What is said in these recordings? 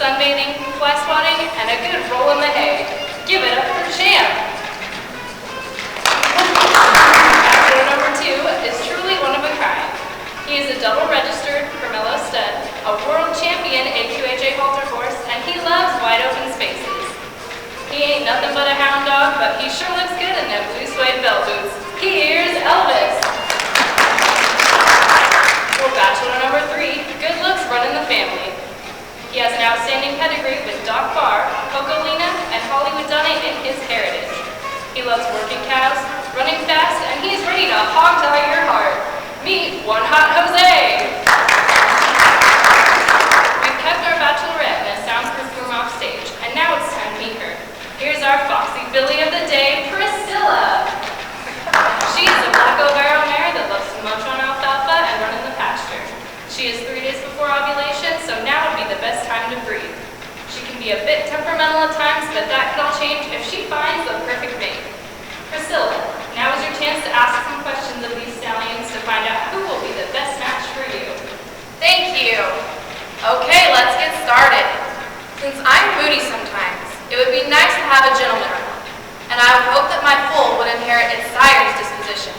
sunbathing, fly swatting, and a good roll in the hay. Give it up for the champ. Bachelor number 2 is truly one of a kind. He is a double-registered Carmelo stud, a world champion AQHA halter horse, and he loves wide open spaces. He ain't nothing but a hound dog, but he sure looks good in them blue suede bell boots. Here's Elvis. For Bachelor number 3, good looks run in the family. He has an outstanding pedigree with Doc Barr, Cocolina, and Hollywood Donna in his heritage. He loves working cows, running fast, and he's ready to hog tie your heart. Meet One Hot Jose! We've kept our bachelorette in a soundproof room off stage, and now it's time to meet her. Here's our foxy filly of the day, Priscilla. She's a black Overo mare that loves to munch on alfalfa and run in the pasture. She is 3 days before ovulation, so now would be the best time to breed. She can be a bit temperamental at times, but that could all change if she finds the perfect mate. Priscilla, now is your chance to ask some questions of these stallions to find out who will be the best match for you. Thank you. Okay, let's get started. Since I'm moody sometimes, it would be nice to have a gentleman around, and I would hope that my foal would inherit its sire's disposition.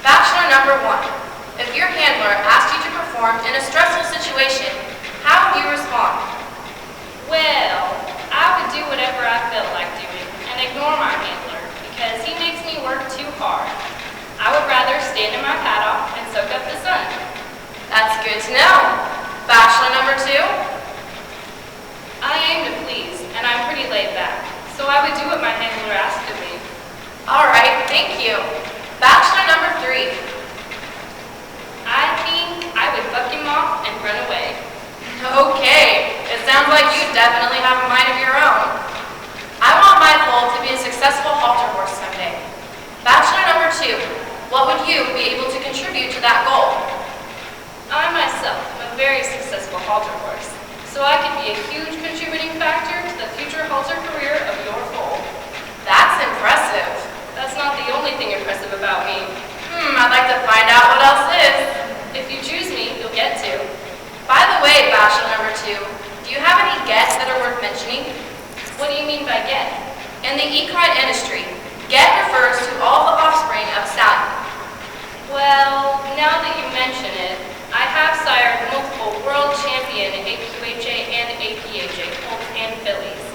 Bachelor number 1, if your handler asked you to perform in a stressful situation, how would you respond? Well, I would do whatever I felt like doing and ignore my handler because he makes me work too hard. I would rather stand in my paddock and soak up the sun. That's good to know. Bachelor number 2? I aim to please, and I'm pretty laid back, so I would do what my handler asked of me. All right, thank you. Bachelor number 3? I think I would buck him off and run away. Okay, it sounds like you definitely have a mind of your own. I want my foal to be a successful halter horse someday. Bachelor number 2, what would you be able to contribute to that goal? I myself am a very successful halter horse, so I could be a huge contributing factor to the future halter career of your foal. That's impressive. That's not the only thing impressive about me. I'd like to find out what else is. If you choose me, you'll get to. By the way, Bachelor number 2, do you have any gets that are worth mentioning? What do you mean by get? In the equine industry, get refers to all the offspring of stallion. Well, now that you mention it, I have sired multiple world champion AQHA and APHA foals and fillies.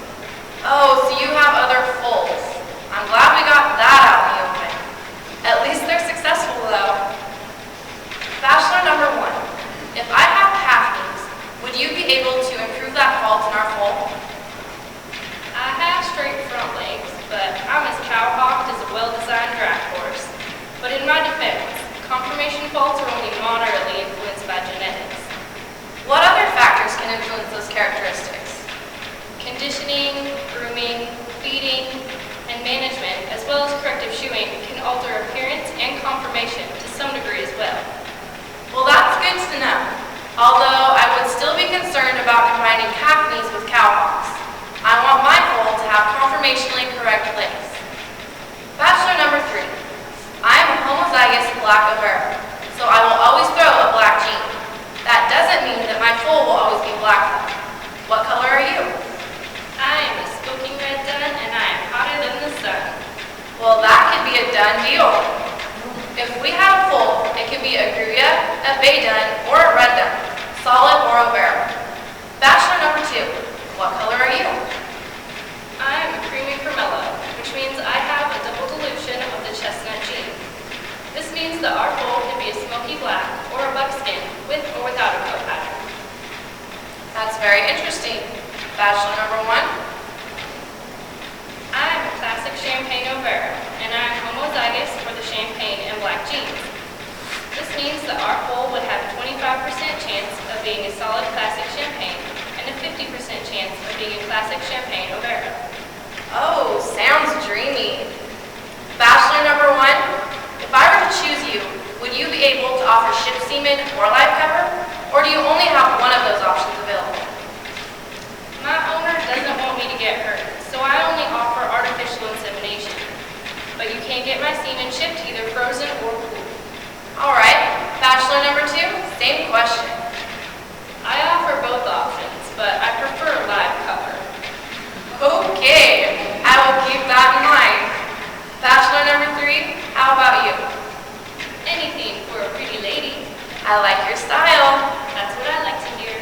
Oh, so you have other foals. I'm glad we got that out in the open. At least they're successful, though. Bachelor number 1, if I have half knees, would you be able to improve that fault in our foal? I have straight front legs, but I'm as cowhawked as a well-designed draft horse. But in my defense, conformation faults are only moderately influenced by genetics. What other factors can influence those characteristics? Conditioning, grooming, feeding, and management, as well as corrective shoeing, can alter appearance and conformation to some degree as well. Well, that's good to know. Although I would still be concerned about combining calf knees with cowhawks. I want my foal to have conformationally correct legs. Bachelor number 3. I am a homozygous black Overo, so I will always throw a black gene. That doesn't mean that my foal will always be black though. What color are you? I am a smoking red dun, and I am hotter than the sun. Well, that could be a done deal. If we have a foal, it could be a Gruya, a bay dun, or a red dun, solid or Overo. Bachelor number 2, what color are you? I am a creamy Carmelo, which means I have a double dilution of the chestnut gene. This means that our foal can be a smoky black or a buckskin with or without a coat pattern. That's very interesting. Bachelor number 1? I am a classic Champagne Overo, and I am homozygous for the Champagne and black genes. This means that our foal would have a 25% chance of being a solid classic Champagne and a 50% chance of being a classic Champagne Overo. Oh, sounds dreamy. Bachelor number 1, if I were to choose you, would you be able to offer ship semen or live cover? Or do you only have one of those options available? My owner doesn't want me to get hurt, so I only offer artificial insemination. But you can get my semen shipped either frozen or cool. All right, Bachelor number 2, same question. I offer both options, but I prefer live I like your style. That's what I like to hear.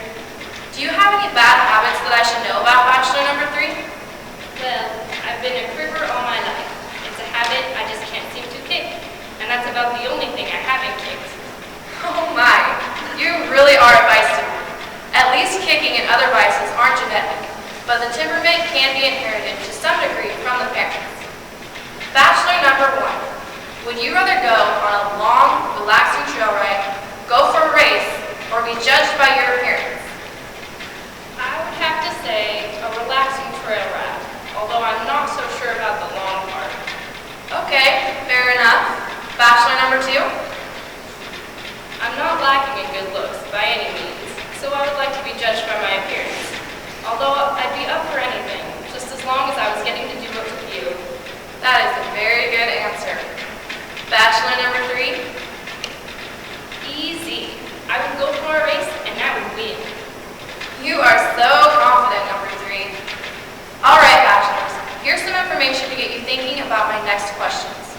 Do you have any bad habits that I should know about, Bachelor number 3? Well, I've been a cribber all my life. It's a habit I just can't seem to kick. And that's about the only thing I haven't kicked. Oh my, you really are a vice doer. At least kicking and other vices aren't genetic, but the temperament can be inherited to some degree from the parents. Bachelor number 1, would you rather go on a long, relaxing trail ride, go for a race, or be judged by your appearance? I would have to say a relaxing trail ride, although I'm not so sure about the long part. Okay, fair enough. Bachelor number 2? I'm not lacking in good looks by any means, so I would like to be judged by my appearance. Although I'd be up for anything, just as long as I was getting to do it with you. That is a very good answer. Bachelor number 3? Easy. I would go for a race and I would win. You are so confident, number 3. All right, bachelors, here's some information to get you thinking about my next questions.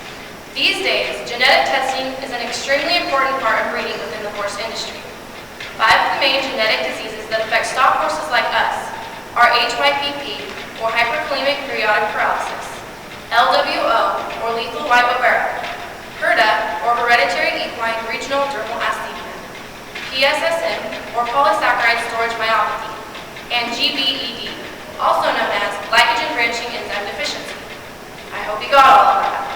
These days, genetic testing is an extremely important part of breeding within the horse industry. 5 of the main genetic diseases that affect stock horses like us are HYPP, or hyperkalemic periodic paralysis, LWO, or lethal white bovera, HERDA, or hereditary equine regional dermal asthenia, PSSM, or polysaccharide storage myopathy, and GBED, also known as glycogen branching enzyme deficiency. I hope you got all of that.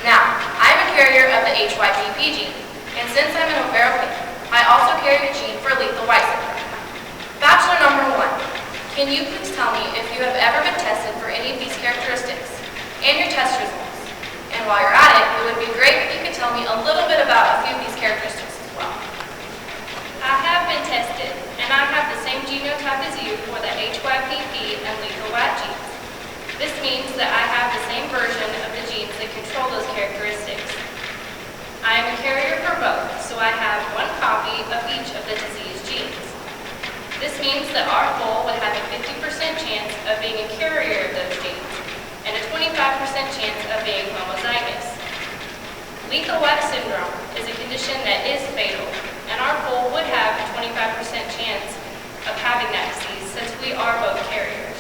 Now, I'm a carrier of the HYPP gene, and since I'm an overo pig, I also carry a gene for lethal white syndrome. Bachelor number 1, can you please tell me if you have ever been tested for any of these characteristics and your test results? And while you're at it, it would be great if you could tell me a little bit about a few of these characteristics as well. I have been tested, and I have the same genotype as you for the HYPP and lethal white genes. This means that I have the same version of the genes that control those characteristics. I am a carrier for both, so I have one copy of each of the disease genes. This means that our foal would have a 50% chance of being a carrier of those genes, and a 25% chance of being homozygous. Lethal white syndrome is a condition that is fatal, and our foal would have a 25% chance of having that disease since we are both carriers.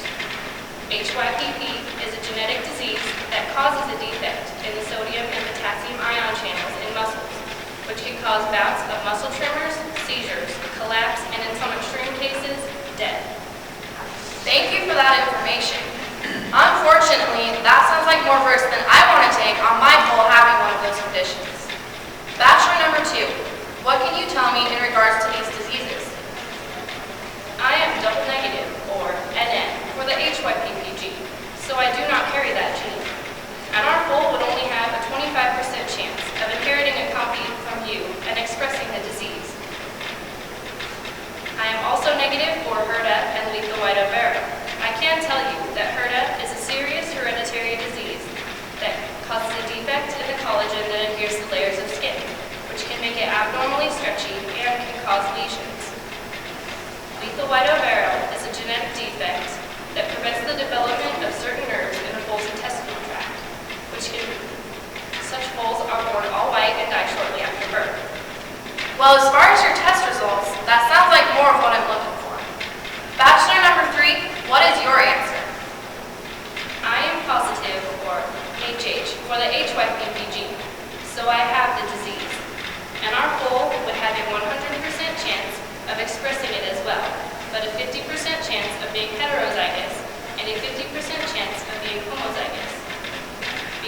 HYPP is a genetic disease that causes a defect in the sodium and potassium ion channels in muscles, which can cause bouts of muscle tremors, seizures, collapse, and in some extreme cases, death. Thank you for that information. Unfortunately, that sounds like more risks than I want to take on my foal having one of those conditions. Bachelor number 2, what can you tell me in regards to these diseases? I am double negative, or NN, for the HYPP gene, so I do not carry that gene. And our foal would only have a 25% chance of inheriting a copy from you and expressing the disease. I am also negative for HERDA and lethal white overa. I can tell you that HERDA is a serious hereditary disease that causes a defect in the collagen that adheres to layers of skin, which can make it abnormally stretchy and can cause lesions. Lethal white overa is a genetic defect that prevents the development of certain nerves in a foal's intestinal tract, such foals are born all white and die shortly after birth. Well, as far as your test results, that sounds like more of what I'm looking for. Bachelor number 3, what is your answer? I am positive, or HH, for the HYPP gene, so I have the disease. And our foal would have a 100% chance of expressing it as well, but a 50% chance of being heterozygous and a 50% chance of being homozygous.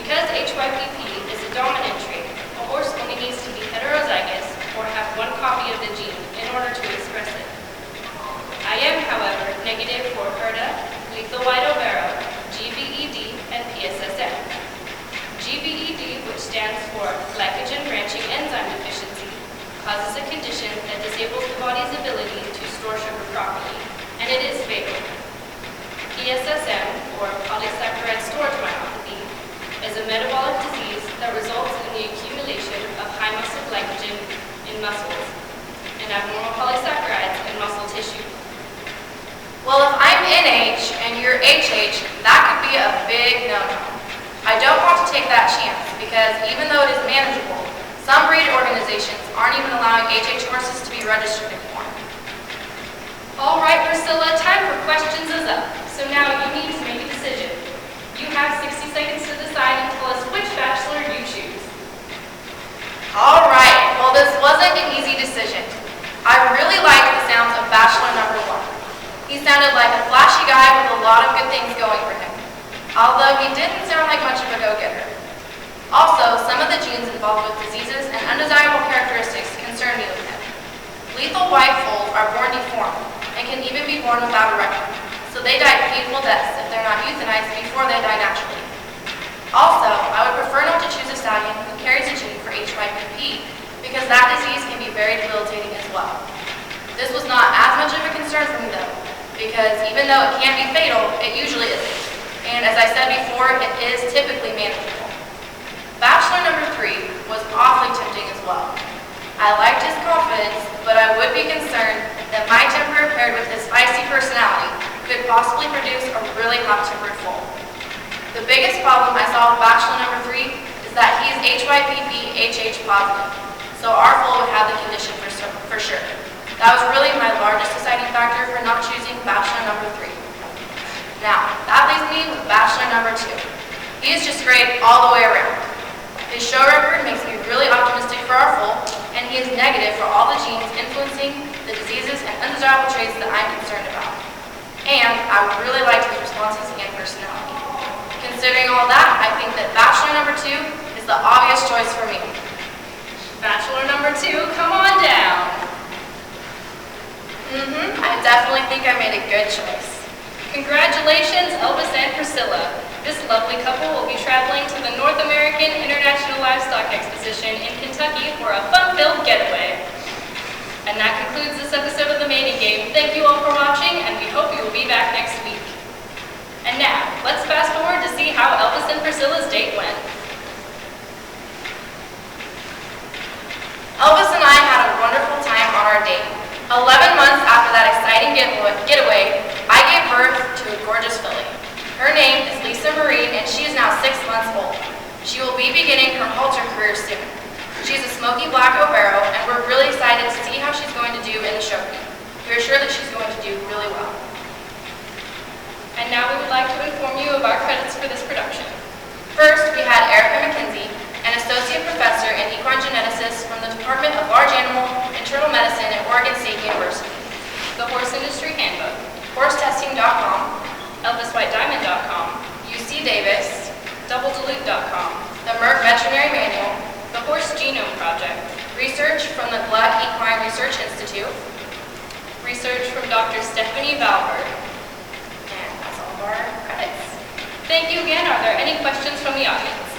Because HYPP is a dominant trait, a horse only needs to be heterozygous or have one copy of the gene in order to express it. I am, however, negative for HERDA, lethal white overa, GBED, and PSSM. GBED, which stands for glycogen branching enzyme deficiency, causes a condition that disables the body's ability to store sugar properly, and it is fatal. PSSM, or polysaccharide storage myopathy, is a metabolic disease that results in the accumulation of high muscle glycogen in muscles and abnormal polysaccharides in muscle tissue. Well, if I'm NH and you're HH, that could be a big no-no. I don't want to take that chance because even though it is manageable, Some breed organizations aren't even allowing HH horses to be registered anymore. All right, Priscilla, time for questions is up. So now you need to make a decision. You have 60 seconds to decide and tell us which bachelor you choose. All right, well this wasn't an easy decision. I really liked the sounds of bachelor number 1. He sounded like a flashy guy with a lot of good things going for him, although he didn't sound like much of a go-getter. Also, some of the genes involved with diseases and undesirable characteristics concern me with him. Lethal white foals are born deformed and can even be born without a rectum, so they die painful deaths if they're not euthanized before they die naturally. Also, I would prefer not to choose a stallion who carries a gene for HYPP because that disease can be very debilitating as well. This was not as much of a concern for me though, because even though it can be fatal, it usually isn't. And as I said before, it is typically manageable. Bachelor number 3 was awfully tempting as well. I liked his confidence, but I would be concerned that my temper paired with his feisty personality could possibly produce a really hot-tempered foal. The biggest problem I saw with bachelor number 3 is that he is HYPP HH positive, so our foal would have the condition for sure. That was really my largest deciding factor for not choosing bachelor number 3. Now, that leaves me with bachelor number 2. He is just great all the way around. His show record makes me really optimistic for our foal, and he is negative for all the genes influencing the diseases and undesirable traits that I'm concerned about. And I would really like his responses and personality. Considering all that, I think that bachelor number 2 is the obvious choice for me. Bachelor number 2, come on down. I definitely think I made a good choice. Congratulations, Elvis and Priscilla. This lovely couple will be traveling to the North American International Livestock Exposition in Kentucky for a fun-filled getaway. And that concludes this episode of The Mating Game. Thank you all for watching, and we hope you will be back next week. And now, let's fast forward to see how Elvis and Priscilla's date went. Elvis and I had a wonderful time on our date. 11 months after that exciting getaway, I gave birth to a gorgeous filly. Her name is Lisa Marine, and she is now 6 months old. She will be beginning her halter career soon. She's a smoky black Overo, and we're really excited to see how she's going to do in the show. We're sure that she's going to do really well. And now we would like to inform you of our credits for this production. First, we had Erica McKenzie, an associate professor in equine geneticists from the Department of Large Animal Internal Medicine at Oregon State University. The Horse Industry Handbook, HorseTesting.com, ElvisWhiteDiamond.com, UC Davis, DoubleDilute.com, the Merck Veterinary Manual, the Horse Genome Project, research from the Gluck Equine Research Institute, research from Dr. Stephanie Valberg. and that's all of our credits. Thank you again. Are there any questions from the audience?